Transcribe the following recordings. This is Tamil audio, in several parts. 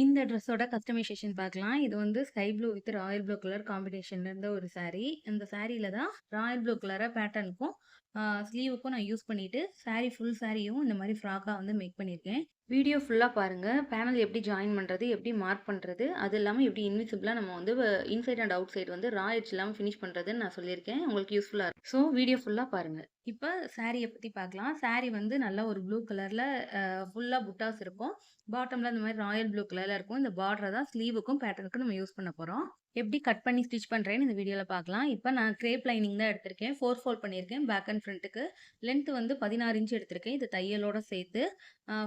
இந்த ட்ரெஸ்ஸோட கஸ்டமைசேஷன் பார்க்கலாம். இது வந்து sky blue with royal blue colour காம்பினேஷன்ல இருந்த ஒரு சாரி. இந்த சாரில தான் ராயல் ப்ளூ கலர பேட்டர்னுக்கும், ஸ்லீவுக்கும் நான் யூஸ் பண்ணிட்டு, ஃபுல் சாரியும் இந்த மாரி ஃப்ராக்கா வந்து மேக் பண்ணியிருக்கேன். வீடியோ ஃபுல்லா பாருங்க. பேனல் எப்படி ஜாயின் பண்றது, எப்படி மார்க் பண்றது, அது இல்லாம எப்படி இன்விசிபிளா நம்ம வந்து இன்சைட் அண்ட் அவுட் சைடு வந்து ரா எட்ஜ் இல்லாம ஃபினிஷ் பண்றதுன்னு நான் சொல்லியிருக்கேன். உங்களுக்கு யூஸ்ஃபுல்லா இருக்கும். ஸோ வீடியோ ஃபுல்லா பாருங்க. இப்ப சாரிய பத்தி பார்க்கலாம். சாரி வந்து நல்ல ஒரு ப்ளூ கலர்ல ஃபுல்லா புட்டாஸ் இருக்கும். பாட்டம்ல இந்த மாரி ராயல் ப்ளூ கலர்ல இருக்கும். இந்த பார்டர தான் ஸ்லீவுக்கும், பேட்டர்னுக்கும் நம்ம யூஸ் பண்ண போறோம். எப்படி கட் பண்ணி ஸ்டிச் பண்றேன்னு இந்த வீடியோல பார்க்கலாம். இப்ப நான் கிரேப் லைனிங் தான் எடுத்திருக்கேன். 4 ஃபோல்ட் பண்ணியிருக்கேன் பேக் அண்ட் ஃப்ரண்ட்டுக்கு. லென்த் வந்து 16 இன்ச் எடுத்திருக்கேன். இது தையலோட சேர்த்து.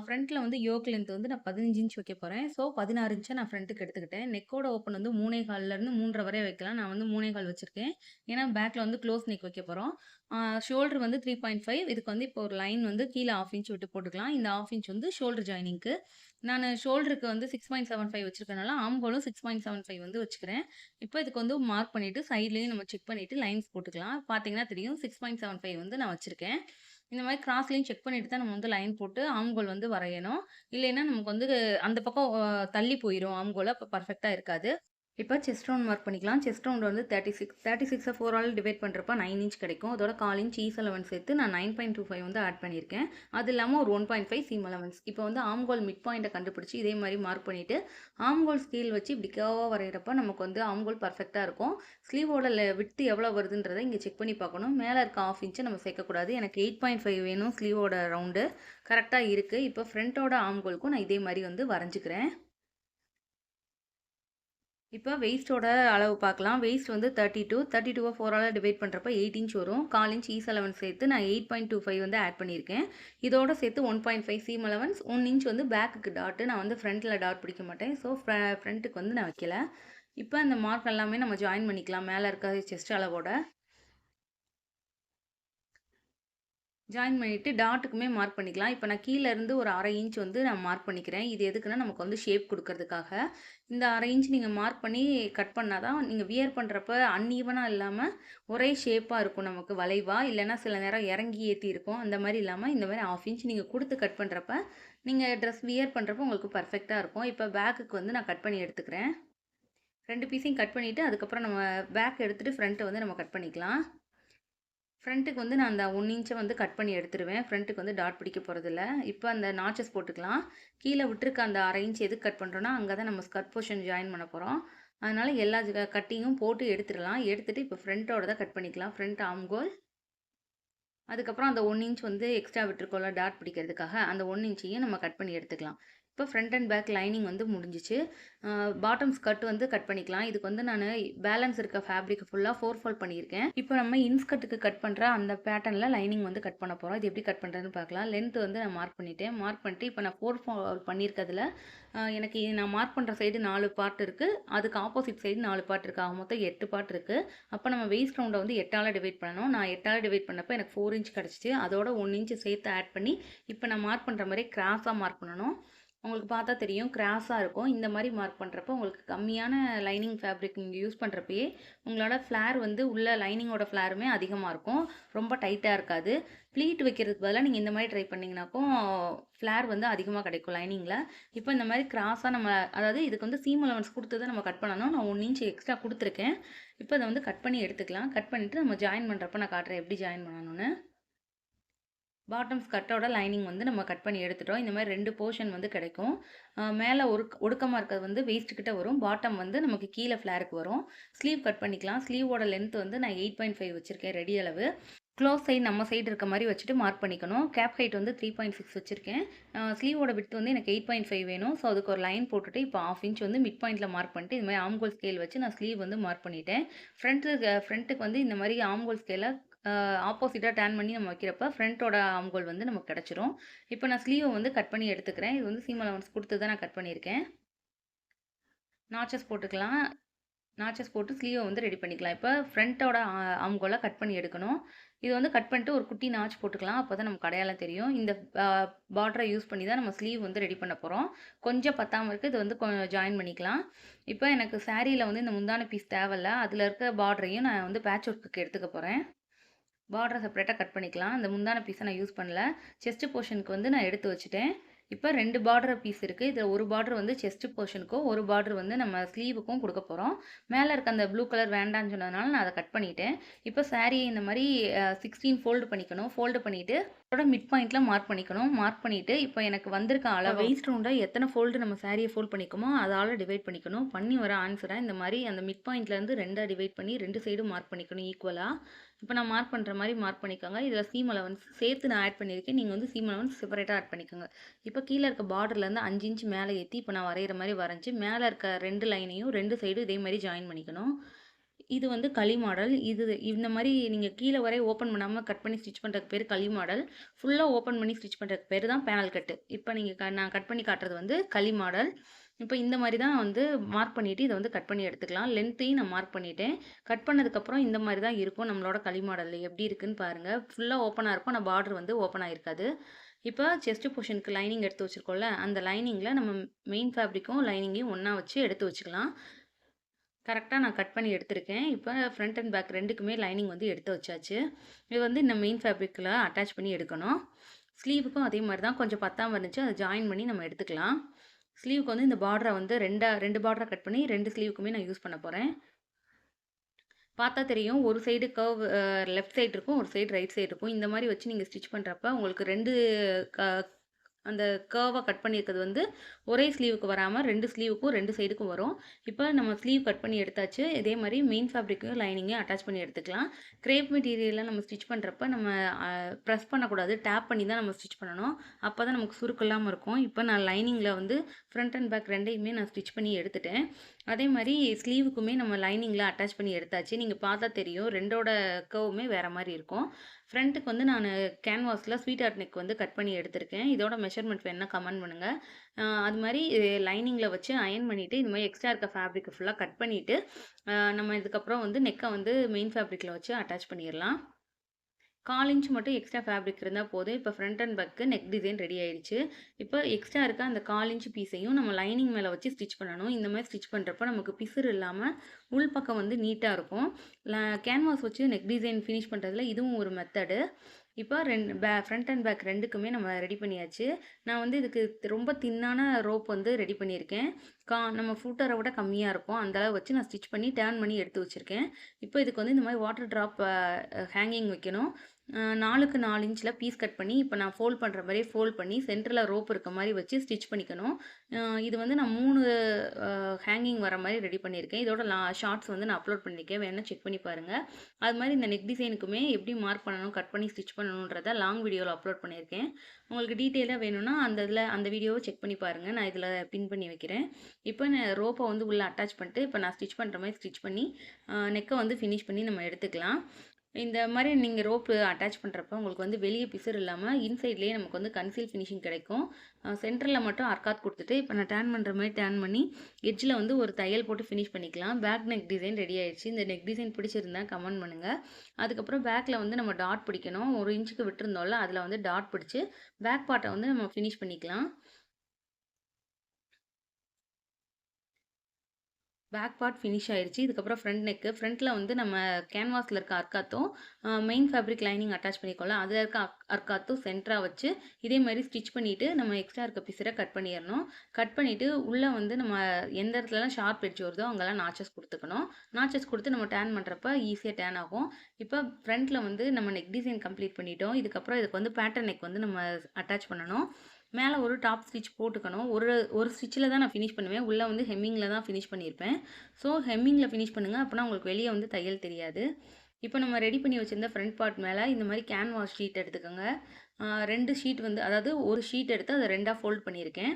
ஃப்ரண்ட்ல வந்து யோக் லென்த் வந்து நான் 15 இன்ச் வைக்க போறேன். ஸோ 16 இன்ச்ச நான் ஃப்ரண்ட்டுக்கு எடுத்துக்கிட்டேன். நெக்கோட ஓப்பன் வந்து 3 1/4ல இருந்து 3 1/2 வரை வைக்கலாம். நான் வந்து 3 1/4 வச்சிருக்கேன். ஏன்னா பேக்ல வந்து க்ளோஸ் நெக் வைக்க போறோம். ஷோல்டர் வந்து 3.5. இதுக்கு வந்து இப்போ ஒரு லைன் வந்து கீழ 1/2 இன்ச் விட்டு போட்டுக்கலாம். இந்த 1/2 இன்ச் வந்து ஷோல்டர் ஜாயினிங்க்கு. நானு ஷோல்டருக்கு வந்து 6.75 வச்சிருக்கனால, ஆர்ம் ஹோலும் 6.75 வந்து வச்சுக்கிறேன். இப்போ இதுக்கு வந்து மார்க் பண்ணிட்டு, சைட்லயும் நம்ம செக் பண்ணிட்டு லைன்ஸ் போட்டுக்கலாம். பார்த்தீங்கன்னா தெரியும் 6.75 வந்து நான் வச்சிருக்கேன். இந்த மாரி கிராஸ்லயும் செக் பண்ணிட்டு தான் நம்ம வந்து லைன் போட்டு ஆர்ம் ஹோல் வந்து வரையணும். இல்லைன்னா நமக்கு வந்து அந்த பக்கம் தள்ளி போயிரும் ஆர்ம் ஹோல். அப்ப பெர்ஃபெக்ட்டா இருக்காது. இப்போ செஸ்ட் ரவுண்ட் மார்க் பண்ணிக்கலாம். செஸ்ட் ரவுண்ட் வந்து 36. 36 4 ஆல் டிவைட் பண்ணுறப்ப 9 இன்ச் கிடைக்கும். அதோட 1/4 இன்ச் ஈஸ் அலவன்ஸ் சேர்த்து நான் 9.25 வந்து ஆட் பண்ணியிருக்கேன். அது இல்லாமல் ஒரு 1.5 சீம் அலவன்ஸ். இப்போ வந்து ஆம்கோல் மிட் பாயிண்ட்டை கண்டுபிடிச்சி இதே மாதிரி மார்க் பண்ணிவிட்டு ஆம்கோல் ஸ்கேல் வச்சு இப்படி கேர்வாக வரைகிறப்ப நமக்கு வந்து ஆம்கோல் பர்ஃபெக்டாக இருக்கும். ஸ்லீவோட விட்த் எவ்வளோ வருதுன்றதை இங்கே செக் பண்ணி பார்க்கணும். மேலே இருக்க 1/2 இன்ச்சை நம்ம சேர்க்கக்கூடாது. எனக்கு 8.5 வேணும் ஸ்லீவோட ரவுண்டு. கரெக்டாக இருக்குது. இப்போ ஃப்ரண்ட்டோட ஆம்கோலுக்கும் நான் இதே மாதிரி வந்து வரைஞ்சிக்கிறேன். இப்போ வெயிஸ்ட்டோட அளவு பார்க்கலாம். வெயிஸ்ட் வந்து 32. 32வ 4ஆல டிவைட் பண்ணுறப்ப 8 இன்ச் வரும். 1/4 இன்ச் ஈஸ் அலவன்ஸ் சேர்த்து நான் 8.25 வந்து ஆட் பண்ணியிருக்கேன். இதோட சேர்த்து 1.5 சீம் அலவன்ஸ், 1 இன்ச் வந்து பேக்குக்கு டாட்டு. நான் வந்து ஃப்ரண்ட்டில் டாட் பிடிக்க மாட்டேன். ஸோ ஃப்ரண்ட்டுக்கு வந்து நான் வைக்கல. இப்போ அந்த மார்க் எல்லாமே நம்ம ஜாயின் பண்ணிக்கலாம் மேலே இருக்க செஸ்ட் அளவோட. ஜாயின் பண்ணிவிட்டு டாட்டுக்குமே மார்க் பண்ணிக்கலாம். இப்போ நான் கீழ இருந்து ஒரு 1/2 இன்ச் வந்து நான் மார்க் பண்ணிக்கிறேன். இது எதுக்குன்னா நமக்கு வந்து ஷேப் குடுக்கறதுக்காக. இந்த 1/2 இன்ச் நீங்க மார்க் பண்ணி கட் பண்ணா தான் நீங்க வியர் பண்றப்ப அன்ஈவனா இல்லாம ஒரே ஷேப்பா இருக்கும் நமக்கு வளைவா. இல்லன்னா சில நேரம் இறங்கி ஏத்தி இருக்கும். அந்த மாரி இல்லாம இந்த மாரி 1/2 இன்ச் நீங்க குடுத்து கட் பண்றப்ப, நீங்க ட்ரெஸ் வியர் பண்றப்ப உங்களுக்கு பெர்ஃபெக்ட்டா இருக்கும். இப்போ பேக்குக்கு வந்து நான் கட் பண்ணி எடுத்துக்கிறேன். 2 பீஸையும் கட் பண்ணிட்டு, அதுக்கப்புறம் நம்ம பேக் எடுத்துட்டு ஃப்ரண்ட்ட வந்து நம்ம கட் பண்ணிக்கலாம். ஃப்ரண்ட்டுக்கு வந்து நான் அந்த 1 இன்ச்சை வந்து கட் பண்ணி எடுத்துருவேன். ஃப்ரண்ட்டுக்கு வந்து டாட் பிடிக்க போகிறதில்ல. இப்போ அந்த நாச்சஸ் போட்டுக்கலாம். கீழே விட்டுருக்க அந்த 1/2 இன்ச் எதுக்கு கட் பண்ணுறோன்னா, அங்கே தான் நம்ம ஸ்கர்ட் போர்ஷன் ஜாயின் பண்ண போகிறோம். அதனால எல்லா கட்டிங்கும் போட்டு எடுத்துடலாம். எடுத்துட்டு இப்போ ஃப்ரண்ட்டோட தான் கட் பண்ணிக்கலாம். Front armhole. அதுக்கப்புறம் அந்த 1 இன்ச் வந்து எக்ஸ்ட்ரா விட்டுருக்கோம்ல டாட் பிடிக்கிறதுக்காக, அந்த 1 இன்ச்சையும் நம்ம கட் பண்ணி எடுத்துக்கலாம். இப்போ ஃப்ரண்ட் அண்ட் பேக் லைனிங் வந்து முடிஞ்சிச்சு. பாட்டம் ஸ்கர்ட் வந்து கட் பண்ணிக்கலாம். இதுக்கு வந்து நான் பேலன்ஸ் இருக்க ஃபேப்ரிக் ஃபுல்லாக 4 ஃபோல்ட் பண்ணியிருக்கேன். இப்போ நம்ம இன்ஸ்கர்ட்டுக்கு கட் பண்ணுற அந்த பேட்டர்னில் லைனிங் வந்து கட் பண்ண போகிறோம். இது எப்படி கட் பண்ணுறதுன்னு பார்க்கலாம். லென்த் வந்து நான் மார்க் பண்ணிட்டேன். மார்க் பண்ணிட்டு இப்போ நான் 4 ஃபோல்ட் பண்ணியிருக்கிறதுல எனக்கு நான் மார்க் பண்ணுற சைடு 4 பார்ட் இருக்குது. அதுக்கு ஆப்போசிட் சைடு 4 பார்ட் இருக்குது. ஆக மொத்தம் 8 பார்ட் இருக்குது. அப்போ நம்ம வெயிஸ்ட் ரவுண்டை வந்து 8ஆல் டிவைட் பண்ணணும். நான் 8ஆல் டிவைட் பண்ணப்போ எனக்கு 4 இன்ச் கிடச்சிச்சு. அதோட 1 இன்ச் சேர்த்து ஆட் பண்ணி இப்போ நான் மார்க் பண்ணுற மாதிரி கிராஸாக மார்க் பண்ணணும். உங்களுக்கு பார்த்தா தெரியும் கிராஸாக இருக்கும். இந்த மாதிரி மார்க் பண்ணுறப்போ உங்களுக்கு கம்மியான லைனிங் ஃபேப்ரிக் நீங்கள் யூஸ் பண்ணுறப்பயே உங்களோட ஃப்ளேர் வந்து உள்ள லைனிங்கோட ஃப்ளேருமே அதிகமாக இருக்கும். ரொம்ப டைட்டாக இருக்காது. ப்ளீட் வைக்கிறதுக்கு பதிலாக நீங்கள் இந்த மாதிரி ட்ரை பண்ணிங்கனாக்கும் ஃப்ளேர் வந்து அதிகமாக கிடைக்கும் லைனிங்கில். இப்போ இந்த மாதிரி கிராஸாக நம்ம அதாவது இதுக்கு வந்து சீம் அலவன்ஸ் கொடுத்து தான் நம்ம கட் பண்ணணும். நான் 1 இன்ச் எக்ஸ்ட்ரா கொடுத்துருக்கேன். இப்போ அதை வந்து கட் பண்ணி எடுத்துக்கலாம். கட் பண்ணிவிட்டு நம்ம ஜாயின் பண்ணுறப்ப நான் காட்டுறேன் எப்படி ஜாயின் பண்ணணும்னு. பாட்டம் ஸ்கர்ட்டோட லைனிங் வந்து நம்ம கட் பண்ணி எடுத்துட்டோம். இந்த மாதிரி 2 போர்ஷன் வந்து கிடைக்கும். மேலே ஒடுக்கமாக இருக்கிறது வந்து வேஸ்ட் கிட்ட வரும். பாட்டம் வந்து நமக்கு கீழே ஃப்ளேருக்கு வரும். ஸ்லீவ் கட் பண்ணிக்கலாம். ஸ்லீவோட லென்த் வந்து நான் 8.5 வச்சுருக்கேன் ரெடி அளவு. க்ளோஸ் சைடு நம்ம சைடு இருக்க மாதிரி வச்சுட்டு மார்க் பண்ணிக்கணும். கேப் ஹைட் வந்து 3.6 வச்சுருக்கேன். ஸ்லீவோட விட்த் வந்து எனக்கு 8.5 வேணும். ஸோ அதுக்கு ஒரு லைன் போட்டுட்டு இப்போ 1/2 இன்ச் வந்து மிட் பாயிண்ட்டில் மார்க் பண்ணிட்டு இது மாதிரி ஆம்கோல் ஸ்கேல் வச்சு நான் ஸ்லீவ் வந்து மார்க் பண்ணிட்டேன். ஃப்ரண்ட்டுக்கு வந்து இந்த மாதிரி ஆம்கோல் ஸ்கேலை ஆப்போசிட்டாக டேர்ன் பண்ணி நம்ம வைக்கிறப்ப ஃப்ரண்ட்டோட ஆம்கோல் வந்து நமக்கு கிடச்சிரும். இப்போ நான் ஸ்லீவை வந்து கட் பண்ணி எடுத்துக்கிறேன். இது வந்து சீம் அலவன்ஸ் கொடுத்து தான் நான் கட் பண்ணியிருக்கேன். நாச்சஸ் போட்டுக்கலாம். நாச்சஸ் போட்டு ஸ்லீவை வந்து ரெடி பண்ணிக்கலாம். இப்போ ஃப்ரண்ட்டோட ஆம்கோலை கட் பண்ணி எடுக்கணும். இது வந்து கட் பண்ணிட்டு ஒரு குட்டி நாச் போட்டுக்கலாம். அப்போ தான் நமக்கு அடையாளம் தெரியும். இந்த பார்டரை யூஸ் பண்ணி தான் நம்ம ஸ்லீவ் வந்து ரெடி பண்ண போகிறோம். கொஞ்சம் பத்தாமல் இருக்குது. இது வந்து ஜாயின் பண்ணிக்கலாம். இப்போ எனக்கு சாரியில் வந்து இந்த முந்தான பீஸ் தேவையில்ல. அதில் இருக்க பார்டரையும் நான் வந்து பேட்ச் ஒர்க்குக்கு எடுத்துக்க போகிறேன். பார்டரை செப்பரேட்டாக கட் பண்ணிக்கலாம். இந்த முந்தான பீஸை நான் யூஸ் பண்ணல. செஸ்ட் போர்ஷனுக்கு வந்து நான் எடுத்து வச்சுட்டேன். இப்போ 2 பார்டர் பீஸ் இருக்குது. இதில் ஒரு பார்டர் வந்து செஸ்ட் போர்ஷனுக்கும், ஒரு பார்டர் வந்து நம்ம ஸ்லீவுக்கும் கொடுக்க போகிறோம். மேலே இருக்க அந்த ப்ளூ கலர் வேண்டான்னு சொன்னதுனால நான் அதை கட் பண்ணிட்டேன். இப்போ சாரியை இந்த மாதிரி 16 ஃபோல்டு பண்ணிக்கணும். ஃபோல்டு பண்ணிவிட்டு அதோட மிட் பாயிண்ட்டில் மார்க் பண்ணிக்கணும். மார்க் பண்ணிவிட்டு இப்போ எனக்கு வந்திருக்க அளவு வெயிஸ்ட் ரவுண்டாக எத்தனை ஃபோல்டு நம்ம சாரியை ஃபோல்ட் பண்ணிக்கோமோ அதால் டிவைட் பண்ணிக்கணும். பண்ணி வர ஆன்சரை இந்த மாதிரி அந்த மிட் பாயிண்ட்லேருந்து 2ஆக டிவைட் பண்ணி 2 சைடும் மார்க் பண்ணிக்கணும் ஈக்குவலாக. இப்போ நான் மார்க் பண்ணுற மாதிரி மார்க் பண்ணிக்கோங்க. இதில் சீம் அலவன்ஸ் சேர்த்து நான் ஆட் பண்ணியிருக்கேன். நீங்கள் வந்து சீம் அலவன்ஸ் செப்பரேட்டாக ஆட் பண்ணிக்கோங்க. இப்போ கீழே இருக்க பார்டர்லேருந்து 5 இன்ச் மேலே ஏற்றி இப்போ நான் வரைகிற மாதிரி வரைஞ்சி மேலே இருக்க 2 லைனையும் 2 சைடும் இதே மாதிரி ஜாயின் பண்ணிக்கணும். இது வந்து களி மாடல். இது இந்த மாதிரி நீங்கள் கீழே வரை ஓப்பன் பண்ணாமல் கட் பண்ணி ஸ்டிச் பண்ணுறதுக்கு பேர் களி மாடல். ஃபுல்லாக ஓப்பன் பண்ணி ஸ்டிச் பண்ணுறதுக்கு பேர் தான் பேனல் கட்டு. இப்போ நீங்கள் நான் கட் பண்ணி காட்டுறது வந்து களி மாடல். இப்போ இந்த மாதிரி தான் வந்து மார்க் பண்ணிவிட்டு இதை வந்து கட் பண்ணி எடுத்துக்கலாம். லென்த்தையும் நான் மார்க் பண்ணிவிட்டேன். கட் பண்ணதுக்கப்புறம் இந்த மாதிரி தான் இருக்கும் நம்மளோட களி மாடல். எப்படி இருக்குன்னு பாருங்கள். ஃபுல்லாக ஓப்பனாக இருக்கும். ஆனால் பார்டர் வந்து ஓப்பன் ஆகிருக்காது. இப்போ செஸ்ட் போர்ஷனுக்கு லைனிங் எடுத்து வச்சுருக்கோம்ல, அந்த லைனிங்கில் நம்ம மெயின் ஃபேப்ரிக்கும் லைனிங்கையும் ஒன்றா வச்சு எடுத்து வச்சுக்கலாம். கரெக்டாக நான் கட் பண்ணி எடுத்திருக்கேன். இப்போ ஃப்ரண்ட் அண்ட் பேக் ரெண்டுக்குமே லைனிங் வந்து எடுத்து வச்சாச்சு. இது வந்து இந்த மெயின் ஃபேப்ரிக்கில் அட்டாச் பண்ணி எடுக்கணும். ஸ்லீவுக்கும் அதே மாதிரி தான் கொஞ்சம் பத்தாமல் இருந்துச்சு, அதை ஜாயின் பண்ணி நம்ம எடுத்துக்கலாம். ஸ்லீவுக்கு வந்து இந்த பார்டரை வந்து 2 பார்டரை கட் பண்ணி 2 ஸ்லீவுக்குமே நான் யூஸ் பண்ண போகிறேன். பார்த்தா தெரியும், ஒரு சைடு கர்வ் லெஃப்ட் சைடு இருக்கும், ஒரு சைடு ரைட் சைடு இருக்கும். இந்த மாதிரி வச்சு நீங்கள் ஸ்டிச் பண்ணுறப்ப உங்களுக்கு 2 அந்த கர்வாக கட் பண்ணியிருக்கிறது வந்து ஒரே ஸ்லீவுக்கு வராமல் 2 ஸ்லீவுக்கும் 2 சைடுக்கும் வரும். இப்போ நம்ம ஸ்லீவ் கட் பண்ணி எடுத்தாச்சு. இதே மாதிரி மெயின் ஃபேப்ரிக்கையும் லைனிங்கையும் அட்டாச் பண்ணி எடுத்துக்கலாம். கிரேப் மெட்டீரியலில் நம்ம ஸ்டிச் பண்ணுறப்ப நம்ம ப்ரெஸ் பண்ணக்கூடாது, டேப் பண்ணி தான் நம்ம ஸ்டிச் பண்ணணும். அப்போ தான் நமக்கு சுருக்கு இல்லாமல் இருக்கும். இப்போ நான் லைனிங்கில் வந்து ஃப்ரண்ட் அண்ட் பேக் ரெண்டையுமே நான் ஸ்டிச் பண்ணி எடுத்துட்டேன். அதே மாதிரி ஸ்லீவுக்குமே நம்ம லைனிங்கில் அட்டாச் பண்ணி எடுத்தாச்சு. நீங்கள் பார்த்தா தெரியும், ரெண்டோட கர்வுமே வேறு மாதிரி இருக்கும். ஃப்ரண்ட்டுக்கு வந்து நான் கேன்வாஸில் ஸ்வீட் ஆர்ட் நெக் வந்து கட் பண்ணி எடுத்திருக்கேன். இதோட மெஷர்மெண்ட் வேணுன்னா கமெண்ட் பண்ணுங்கள். அது மாதிரி லைனிங்கில் வச்சு அயன் பண்ணிவிட்டு இந்த மாதிரி எக்ஸ்ட்ரா இருக்க ஃபேப்ரிக்கை ஃபுல்லாக கட் பண்ணிவிட்டு நம்ம இதுக்கப்புறம் வந்து நெக்கை வந்து மெயின் ஃபேப்ரிக்கில் வச்சு அட்டாச் பண்ணிடலாம். 4 இன்ச் மட்டும் எக்ஸ்ட்ரா ஃபேப்ரிக் இருந்தால் போதும். இப்போ front and back neck design ready ஆயிடுச்சு. இப்போ எக்ஸ்ட்ரா இருக்க அந்த 4 இன்ச் பீஸையும் நம்ம லைனிங் மேலே வச்சு ஸ்டிச் பண்ணணும். இந்த மாதிரி ஸ்டிச் பண்ணுறப்ப நமக்கு பிசுறு இல்லாமல் உள்பக்கம் வந்து நீட்டாக இருக்கும். கேன்வாஸ் வச்சு நெக் டிசைன் ஃபினிஷ் பண்ணுறதுல இதுவும் ஒரு மெத்தடு. இப்போ ஃப்ரண்ட் அண்ட் பேக் ரெண்டுக்குமே நம்ம ரெடி பண்ணியாச்சு. நான் வந்து இதுக்கு ரொம்ப தின்னான ரோப் வந்து ரெடி பண்ணியிருக்கேன். நம்ம ஃபூட்டரை விட கம்மியாக இருக்கும். அந்தளவு வச்சு நான் ஸ்டிச் பண்ணி டேர்ன் பண்ணி எடுத்து வச்சுருக்கேன். இப்போ இதுக்கு வந்து இந்த மாதிரி வாட்டர் ட்ராப் ஹேங்கிங் வைக்கணும். 4க்கு 4 இன்ச்சில் பீஸ் கட் பண்ணி இப்போ நான் ஃபோல்ட் பண்ணுற மாதிரியே ஃபோல்ட் பண்ணி சென்டரில் ரோப் இருக்க மாதிரி வச்சு ஸ்டிச் பண்ணிக்கணும். இது வந்து நான் 3 ஹேங்கிங் வர மாதிரி ரெடி பண்ணியிருக்கேன். இதோட ஷார்ட்ஸ் வந்து நான் அப்லோட் பண்ணியிருக்கேன், வேணால் செக் பண்ணி பாருங்கள். அது மாதிரி இந்த நெக் டிசைனுக்குமே எப்படி மார்க் பண்ணணும், கட் பண்ணி ஸ்டிச் பண்ணணுன்றதை லாங் வீடியோவில் அப்லோட் பண்ணியிருக்கேன். உங்களுக்கு டீட்டெயிலாக வேணும்னா அந்த வீடியோவை செக் பண்ணி பாருங்கள். நான் இதில் பின் பண்ணி வைக்கிறேன். இப்போ நான் ரோப்பை வந்து உள்ளே அட்டாச் பண்ணிட்டு இப்போ நான் ஸ்டிச் பண்ணுற மாதிரி ஸ்டிச் பண்ணி நெக்கை வந்து ஃபினிஷ் பண்ணி நம்ம எடுத்துக்கலாம். இந்த மாதிரி நீங்கள் ரோப்பு அட்டாச் பண்ணுறப்ப உங்களுக்கு வந்து வெளியே பிசுறு இல்லாமல் இன்சைட்லேயே நமக்கு வந்து கன்சீல் ஃபினிஷிங் கிடைக்கும். சென்டரில் மட்டும் அர்க்காத் கொடுத்துட்டு இப்போ நான் டேர்ன் பண்ணுற மாதிரி டேர்ன் பண்ணி எட்ஜில் வந்து ஒரு தையல் போட்டு ஃபினிஷ் பண்ணிக்கலாம். பேக் நெக் டிசைன் ரெடி ஆயிடுச்சு. இந்த நெக் டிசைன் பிடிச்சிருந்தா கமெண்ட் பண்ணுங்கள். அதுக்கப்புறம் பேக்கில் வந்து நம்ம டாட் பிடிக்கணும். 1 இன்ச்சுக்கு விட்டுருந்தோம்ல, அதில் வந்து டாட் பிடிச்சி பேக் பார்ட்டை வந்து நம்ம ஃபினிஷ் பண்ணிக்கலாம். பேக் பார்ட் ஃபினிஷ் ஆயிடுச்சு. இதுக்கப்புறம் ஃப்ரண்ட் நெக்கு. ஃப்ரண்ட்டில் வந்து நம்ம கேன்வாஸில் இருக்க அர்க்காத்தும் மெயின் ஃபேப்ரிக் லைனிங் அட்டாச் பண்ணிக்கோலாம். அதில் இருக்க அர்க்காத்தும் சென்டராக வச்சு இதே மாதிரி ஸ்டிச் பண்ணிவிட்டு நம்ம எக்ஸ்ட்ரா இருக்க பீஸரை கட் பண்ணிடணும். கட் பண்ணிவிட்டு உள்ளே வந்து நம்ம எந்த இடத்துலலாம் ஷார்ப் எட்ஜ் வருதோ அங்கெல்லாம் நாச்சஸ் கொடுத்துக்கணும். நாச்சஸ் கொடுத்து நம்ம டேன் பண்ணுறப்ப ஈஸியாக டேன் ஆகும். இப்போ ஃப்ரண்ட்டில் வந்து நம்ம நெக் டிசைன் கம்ப்ளீட் பண்ணிட்டோம். இதுக்கப்புறம் இதுக்கு வந்து பேட்டர்ன் நெக் வந்து நம்ம அட்டாச் பண்ணணும். மேலே ஒரு டாப் ஸ்டிச் போட்டுக்கணும். ஒரு ஸ்டிச்சில் தான் நான் ஃபினிஷ் பண்ணுவேன். உள்ளே வந்து ஹெம்மிங்கில் தான் ஃபினிஷ் பண்ணியிருப்பேன். ஸோ ஹெம்மிங்கில் ஃபினிஷ் பண்ணுங்கள், அப்போனா உங்களுக்கு வெளியே வந்து தையல் தெரியாது. இப்போ நம்ம ரெடி பண்ணி வச்சுருந்த ஃப்ரண்ட் பார்ட் மேலே இந்த மாதிரி கேன்வாஸ் ஷீட் எடுத்துக்கோங்க. 2 ஷீட் வந்து, அதாவது ஒரு ஷீட் எடுத்து அதை 2ஆக ஃபோல்ட் பண்ணியிருக்கேன்.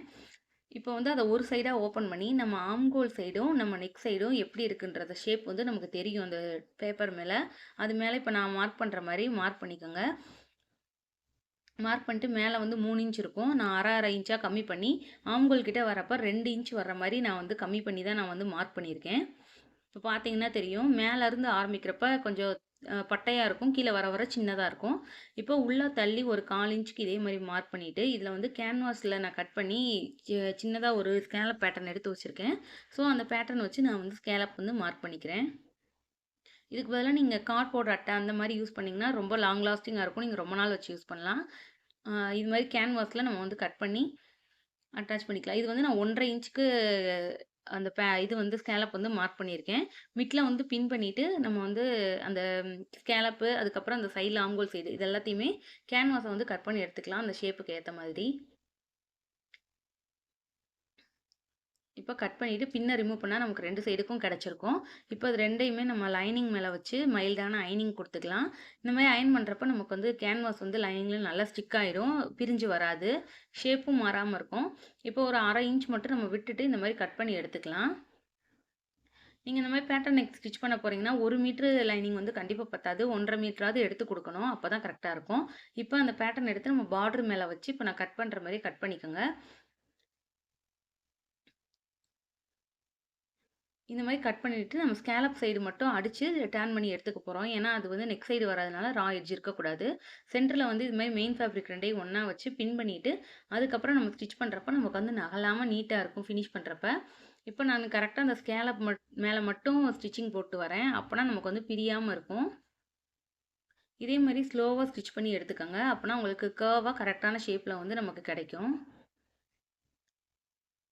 இப்போ வந்து அதை ஒரு சைடாக ஓப்பன் பண்ணி நம்ம ஆம்கோல் சைடும் நம்ம நெக் சைடும் எப்படி இருக்குன்றத ஷேப் வந்து நமக்கு தெரியும் அந்த பேப்பர் மேலே. அது மேலே இப்போ நான் மார்க் பண்ணுற மாதிரி மார்க் பண்ணிக்கோங்க. மார்க் பண்ணிட்டு மேலே வந்து 3 இன்ச் இருக்கும். நான் அரை இன்ச்சாக கம்மி பண்ணி ஆம்கோல் கிட்ட வரப்போ 2 இன்ச் வர்ற மாதிரி நான் வந்து கம்மி பண்ணி தான் நான் வந்து மார்க் பண்ணியிருக்கேன். இப்போ பார்த்தீங்கன்னா தெரியும், மேலேருந்து ஆரம்பிக்கிறப்ப கொஞ்சம் பட்டையாக இருக்கும், கீழே வர வர சின்னதாக இருக்கும். இப்போ உள்ளே தள்ளி ஒரு 4 இன்ச்சுக்கு இதே மாதிரி மார்க் பண்ணிவிட்டு இதில் வந்து கேன்வாஸில் நான் கட் பண்ணி சின்னதாக ஒரு ஸ்கேலப் பேட்டர்ன் எடுத்து வச்சுருக்கேன். ஸோ அந்த பேட்டர்ன் வச்சு நான் வந்து ஸ்கேலப் வந்து மார்க் பண்ணிக்கிறேன். இதுக்கு பதிலாக நீங்கள் கார்ட்போர்ட் அட்டை அந்த மாதிரி யூஸ் பண்ணிங்கன்னா ரொம்ப லாங் லாஸ்டிங்காக இருக்கும். நீங்கள் ரொம்ப நாள் வச்சு யூஸ் பண்ணலாம். இது மாதிரி கேன்வாஸில் நம்ம வந்து கட் பண்ணி அட்டாச் பண்ணிக்கலாம். இது வந்து நான் 1 1/2 இன்ச்சுக்கு அந்த இது வந்து ஸ்கேலப் வந்து மார்க் பண்ணியிருக்கேன். மிட்ல வந்து பின் பண்ணிட்டு, நம்ம வந்து அந்த ஸ்கேலப்பு, அதுக்கப்புறம் அந்த சைட்ல ஆம்கோல் சைடு இது எல்லாத்தையுமே கேன்வாஸ வந்து கட் பண்ணி எடுத்துக்கலாம், அந்த ஷேப்புக்கு ஏத்த மாதிரி. இப்ப கட் பண்ணிட்டு பின்ன ரிமூவ் பண்ணா நமக்கு 2 சைடுக்கும் கிடைச்சிருக்கும். இப்ப அது 2யுமே நம்ம லைனிங் மேல வச்சு மைல்டான அயர்னிங் குடுத்துக்கலாம். இந்த மாரி அயர்ன் பண்றப்ப நமக்கு வந்து கேன்வாஸ் வந்து லைனிங்ல நல்லா ஸ்டிக் ஆயிரும். பிரிஞ்சு வராது. ஷேப்பும் மாறாம இருக்கும். இப்போ ஒரு 1/2 இன்ச் மட்டும் நம்ம விட்டுட்டு இந்த மாரி கட் பண்ணி எடுத்துக்கலாம். நீங்க இந்த மாரி பேட்டர்ன் நெக் ஸ்டிச் பண்ண போறீங்கன்னா, 1 மீட்டர் லைனிங் வந்து கண்டிப்பா பத்தாது. 1 1/2 மீட்டராவது எடுத்து குடுக்கணும். அப்பதான் கரெக்ட்டா இருக்கும். இப்ப அந்த பேட்டர்ன் எடுத்து நம்ம பார்டர் மேல வச்சு, இப்ப நான் கட் பண்ற மாரி கட் பண்ணிக்கோங்க. இந்த மாரி கட் பண்ணிட்டு, நம்ம ஸ்கேலப் சைடு மட்டும் அடிச்சு டர்ன் பண்ணி எடுத்துக்க போறோம். ஏன்னா, அது வந்து நெக் சைடு வராதனால ரா எட்ஜ் இருக்கக்கூடாது. சென்டர்ல வந்து இது மாரி மெயின் ஃபேப்ரிக் 2யும் ஒண்ணா வச்சு பின் பண்ணிட்டு, அதுக்கப்புறம் நம்ம ஸ்டிச் பண்றப்ப நமக்கு வந்து நகலாம நீட்டா இருக்கும் ஃபினிஷ் பண்றப்ப. இப்ப நானு கரெக்ட்டா அந்த ஸ்கேலப் மேல மட்டும் ஸ்டிச்சிங் போட்டு வரேன். அப்பனா நமக்கு வந்து பிரியாம இருக்கும். இதே மாரி ஸ்லோவா ஸ்டிச் பண்ணி எடுத்துக்கங்க. அப்பனா உங்களுக்கு கர்வா கரெக்ட்டான ஷேப்ல வந்து நமக்கு கிடைக்கும்.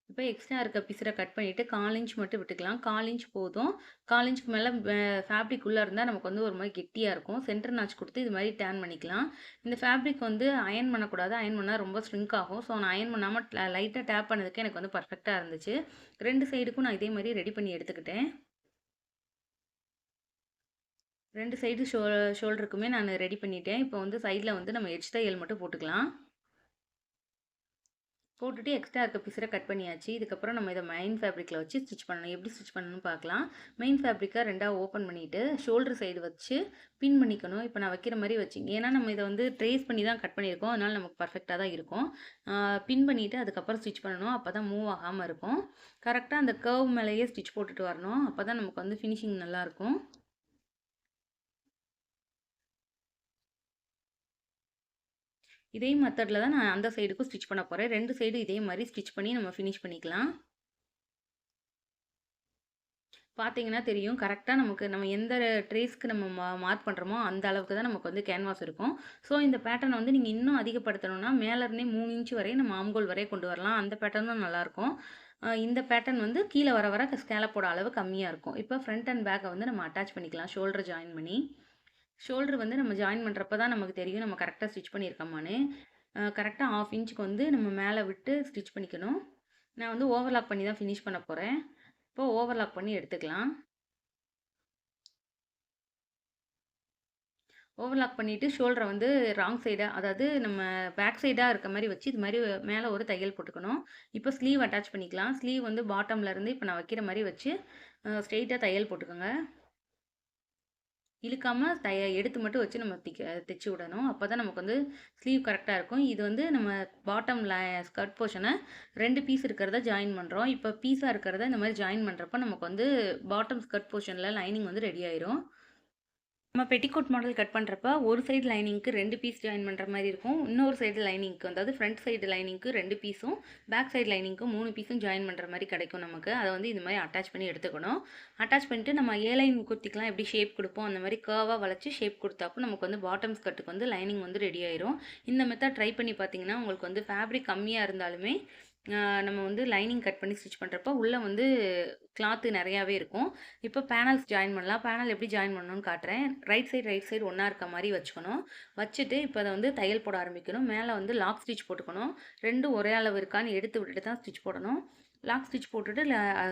இப்ப எக்ஸ்ட்ரா இருக்க பீஸர கட் பண்ணிட்டு 1/4 இன்ச் மட்டும் விட்டுக்கலாம். 1/4 இன்ச் போதும். 1/4 இன்ச்க்கு மேல ஃபேப்ரிக் உள்ள இருந்தா நமக்கு வந்து ஒரு மாரி கெட்டியா இருக்கும். சென்டர் நாட்ச் குடுத்து இது மாரி டர்ன் பண்ணிக்கலாம். இந்த ஃபேப்ரிக் வந்து அயர்ன் பண்ணக்கூடாது. அயர்ன் பண்ணா ரொம்ப ஸ்ரிங்க் ஆகும். ஸோ நான் அயர்ன் பண்ணாம லைட்டா டேப் பண்ணதுக்கே எனக்கு வந்து பெர்ஃபெக்ட்டா இருந்துச்சு. 2 சைடுக்கும் நான் இதே மாரி ரெடி பண்ணி எடுத்துக்கிட்டேன். 2 சைடு ஷோல்டருக்குமே நான் ரெடி பண்ணிட்டேன். இப்போ வந்து சைட்ல வந்து நம்ம எட்ஜ் தையல் மட்டும் போட்டுக்கலாம். போட்டுட்டு எக்ஸ்ட்ரா இருக்க பீஸர கட் பண்ணியாச்சு. இதுக்கப்புறம் நம்ம இத மெயின் ஃபேப்ரிக்ல வச்சு ஸ்டிச் பண்ணணும். எப்படி ஸ்டிச் பண்ணணும்னு பார்க்கலாம். மெயின் ஃபேப்ரிக்க 2ஆ ஓப்பன் பண்ணிட்டு, ஷோல்டர் சைடு வச்சு பின் பண்ணிக்கணும். இப்ப நான் வைக்கிற மாரி வச்சுங்க. ஏன்னா நம்ம இத வந்து ட்ரேஸ் பண்ணி தான் கட் பண்ணியிருக்கோம். அதனால நமக்கு பெர்ஃபெக்ட்டா தான் இருக்கும். பின் பண்ணிட்டு அதுக்கப்புறம் ஸ்டிச் பண்ணணும். அப்பதான் மூவ் ஆகாம இருக்கும். கரெக்ட்டா அந்த கர்வ் மேலேயே ஸ்டிச் போட்டுட்டு வரணும். அப்பதான் நமக்கு வந்து ஃபினிஷிங் நல்லாருக்கும். இதே மெத்தட்ல தான் நான் அந்த சைடுக்கும் ஸ்டிச் பண்ண போறேன். 2 சைடும் இதே மாரி ஸ்டிச் பண்ணி நம்ம ஃபினிஷ் பண்ணிக்கலாம். பார்த்தீங்கன்னா தெரியும். கரெக்ட்டா நமக்கு நம்ம எந்த ட்ரேஸ்க்கு நம்ம மார்க் பண்றோமோ, அந்த அளவுக்கு தான் நமக்கு வந்து கேன்வாஸ் இருக்கும். ஸோ, இந்த பேட்டர்ன வந்து நீங்க இன்னும் அதிகப்படுத்தணும்னா, மேல இருந்தே 3 இன்ச் வரை நம்ம ஆம்கோல் வரை கொண்டு வரலாம். அந்த பேட்டர்னும் நல்லாயிருக்கும். இந்த பேட்டர்ன் வந்து கீழ வர வர ஸ்கேலப்போட அளவு கம்மியா இருக்கும். இப்போ ஃப்ரண்ட் அண்ட் பேக்க வந்து நம்ம அட்டாச் பண்ணிக்கலாம். ஷோல்டர் ஜாயின் பண்ணி. ஷோல்டர் வந்து நம்ம ஜாயின் பண்றப்ப தான் நமக்கு தெரியும் நம்ம கரெக்ட்டா ஸ்டிச் பண்ணியிருக்கோமான்னு. கரெக்ட்டா 1/2 இன்ச்சுக்கு வந்து நம்ம மேல விட்டு ஸ்டிச் பண்ணிக்கணும். நான் வந்து ஓவர்லாக் பண்ணி தான் ஃபினிஷ் பண்ண போறேன். இப்போ ஓவர்லாக் பண்ணி எடுத்துக்கலாம். ஓவர்லாக் பண்ணிட்டு ஷோல்டர வந்து ராங் சைடா அதாவது நம்ம பேக் சைடா இருக்க மாரி வச்சு, இது மாரி மேல ஒரு தையல் போட்டுக்கணும். இப்போ ஸ்லீவ் அட்டாச் பண்ணிக்கலாம். ஸ்லீவ் வந்து பாட்டம்ல இருந்து இப்ப நான் வைக்கிற மாரி வச்சு, ஸ்ட்ரெயிட்டா தையல் போட்டுக்கோங்க. இழுக்காம எடுத்து மட்டும் வச்சு நம்ம தச்சு விடணும். அப்பதான் நமக்கு வந்து ஸ்லீவ் கரெக்ட்டா இருக்கும். இது வந்து நம்ம பாட்டம்ல ஸ்கர்ட் போர்ஷன 2 பீஸ் இருக்கிறத ஜாயின் பண்றோம். இப்ப பீஸா இருக்கிறத இந்த மாரி ஜாயின் பண்றப்ப நமக்கு வந்து பாட்டம் ஸ்கர்ட் போர்ஷன்ல லைனிங் வந்து ரெடி ஆயிரும். நம்ம பெட்டிகோட் மாடல் கட் பண்ணுறப்ப ஒரு சைடு லைனிங்க்கு 2 பீஸ் ஜாயின் பண்ணுற மாதிரி இருக்கும். இன்னொரு சைடு லைனிங்க்கு அதாவது ஃப்ரண்ட் சைடு லைனிங்க்கு 2 பீஸும் பேக் சைடு லைனிங்க்கு 3 பீஸும் ஜாயின் பண்ணுற மாதிரி கிடைக்கும் நமக்கு. அதை வந்து இந்த மாதிரி அட்டாச் பண்ணி எடுத்துக்கணும். அட்டாச் பண்ணிட்டு நம்ம லைன் குர்த்திக்கெலாம் எப்படி ஷேப் கொடுப்போம் அந்த மாதிரி கர்வாக வளைச்சி ஷேப் கொடுத்தாப்போ நமக்கு வந்து பாட்டம் ஸ்கர்ட்டுக்கு வந்து லைனிங் வந்து ரெடி ஆயிரும். இந்த மெத்தட் ட்ரை பண்ணி பார்த்தீங்கன்னா உங்களுக்கு வந்து ஃபேப்ரிக் கம்மியாக இருந்தாலுமே நம்ம வந்து லைனிங் கட் பண்ணி ஸ்டிச் பண்ணுறப்போ உள்ளே வந்து கிளாத்து நிறையாவே இருக்கும். இப்போ பேனல்ஸ் ஜாயின் பண்ணலாம். பேனல் எப்படி ஜாயின் பண்ணணும்னு காட்டுறேன். ரைட் சைடு ஒன்றா இருக்க மாதிரி வச்சுக்கணும். வச்சுட்டு இப்போ அதை வந்து தையல் போட ஆரம்பிக்கணும். மேலே வந்து லாக் ஸ்டிச் போட்டுக்கணும். 2ம் ஒரே அளவு இருக்கான்னு எடுத்து விட்டுட்டு தான் ஸ்டிச் போடணும். லாக் ஸ்டிச் போட்டுட்டு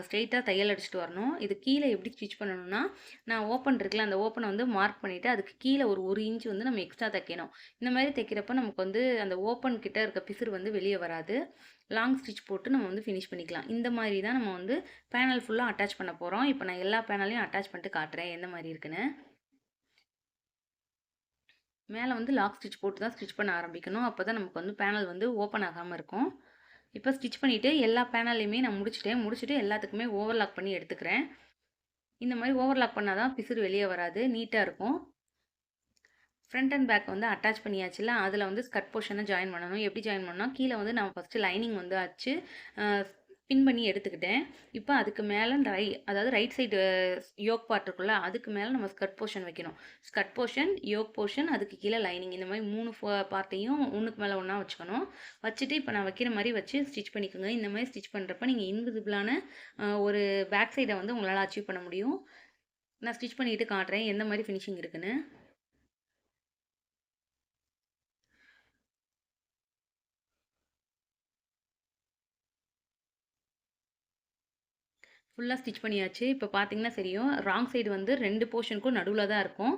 ஸ்ட்ரெயிட்டாக தையல் அடிச்சுட்டு வரணும். இது கீழே எப்படி ஸ்டிச் பண்ணணும்னா, நான் ஓப்பன் இருக்குல்ல அந்த ஓப்பனை வந்து மார்க் பண்ணிவிட்டு அதுக்கு கீழே ஒரு இன்ச் வந்து நம்ம எக்ஸ்ட்ரா தைக்கணும். இந்த மாதிரி தைக்கிறப்ப நமக்கு வந்து அந்த ஓப்பன் கிட்ட இருக்க பிசுறு வந்து வெளியே வராது. லாங் ஸ்டிச் போட்டு நம்ம வந்து ஃபினிஷ் பண்ணிக்கலாம். இந்த மாதிரி தான் நம்ம வந்து பேனல் ஃபுல்லாக அட்டாச் பண்ண போகிறோம். இப்போ நான் எல்லா பேனலையும் அட்டாச் பண்ணிட்டு காட்டுறேன் எந்த மாதிரி இருக்குன்னு. மேலே வந்து லாக் ஸ்டிச் போட்டு தான் ஸ்டிச் பண்ண ஆரம்பிக்கணும். அப்போ தான் நமக்கு வந்து பேனல் வந்து ஓப்பன் ஆகாமல் இருக்கும். இப்போ ஸ்டிச் பண்ணிவிட்டு எல்லா பேனலையுமே நான் முடிச்சுட்டு எல்லாத்துக்குமே ஓவர்லாக் பண்ணி எடுத்துக்கிறேன். இந்த மாதிரி ஓவர்லாக் பண்ணால் தான் பிசுறு வெளியே வராது, நீட்டாக இருக்கும். ஃப்ரண்ட் அண்ட் பேக் வந்து அட்டாச் பண்ணியாச்சுல, அதில் வந்து ஸ்கர்ட் போர்ஷனை ஜாயின் பண்ணணும். எப்படி ஜாயின் பண்ணணும்னா, கீழே வந்து நம்ம ஃபஸ்ட்டு லைனிங் வந்து வச்சு பின் பண்ணி எடுத்துக்கிட்டேன். இப்போ அதுக்கு மேல இந்த அதாவது ரைட் சைடு யோக் பார்ட் இருக்குல்ல, அதுக்கு மேல நம்ம ஸ்கர்ட் போர்ஷன் வைக்கணும். ஸ்கர்ட் போர்ஷன், யோக் போர்ஷன், அதுக்கு கீழ லைனிங். இந்த மாரி 3 பார்ட்டையும் ஒண்ணுக்கு மேல ஒண்ணா வச்சுக்கணும். வச்சுட்டு இப்போ நான் வைக்கிற மாரி வச்சு ஸ்டிச் பண்ணிக்கோங்க. இந்த மாரி ஸ்டிச் பண்றப்ப நீங்க இன்விசிபிளான ஒரு பேக் சைட வந்து உங்களால அச்சீவ் பண்ண முடியும். நான் ஸ்டிச் பண்ணிட்டு காட்டுறேன் எந்த மாரி ஃபினிஷிங் இருக்குன்னு. ஃபுல்லா ஸ்டிச் பண்ணியாச்சு. இப்போ பார்த்தீங்கன்னா தெரியும். ராங் சைடு வந்து 2 போர்ஷனுக்கும் நடுவுல தான் இருக்கும்.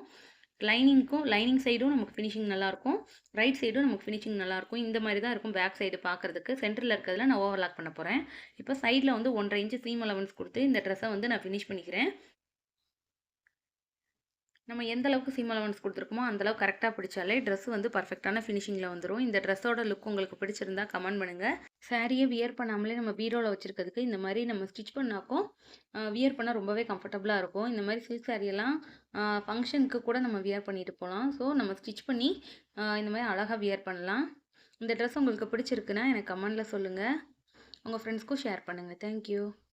லைனிங் சைடும் நமக்கு ஃபினிஷிங் நல்லாயிருக்கும். ரைட் சைடும் நமக்கு ஃபினிஷிங் நல்லாயிருக்கும். இந்த மாரி தான் இருக்கும் பேக் சைடு பார்க்கறதுக்கு. சென்டர்ல இருக்கிறதுல நான் ஓவர்லாக் பண்ண போறேன். இப்போ சைடுல வந்து 1 1/2 இன்ச் சீம் அலவன்ஸ் குடுத்து இந்த ட்ரெஸ்ஸ வந்து நான் ஃபினிஷ் பண்ணிக்கிறேன். நம்ம எந்த அளவுக்கு சீம் அலவன்ஸ் குடுத்துருக்கோமோ, அந்த அளவுக்கு கரெக்ட்டா பிடிச்சாலே ட்ரெஸ் வந்து பெர்ஃபெக்ட்டான ஃபினிஷிங்ல வந்துரும். இந்த ட்ரெஸ்ஸோட லுக் உங்களுக்கு பிடிச்சிருந்தா கமெண்ட் பண்ணுங்க. சாரிய வியர் பண்ணாமலே நம்ம பீரோல வச்சிருக்கிறதுக்கு இந்த மாரி நம்ம ஸ்டிச் பண்ணாக்கும், வியர் பண்ணா ரொம்பவே கம்ஃபர்டபுளா இருக்கும். இந்த மாரி சில்க் சாரியெல்லாம் ஃபங்ஷனுக்கு கூட நம்ம வியர் பண்ணிட்டு போலாம். ஸோ நம்ம ஸ்டிச் பண்ணி இந்த மாரி அழகா வியர் பண்ணலாம். இந்த ட்ரெஸ் உங்களுக்கு பிடிச்சிருக்குன்னா எனக்கு கமெண்ட்ல சொல்லுங்க. உங்க ஃப்ரெண்ட்ஸ்க்கும் ஷேர் பண்ணுங்க. Thank you.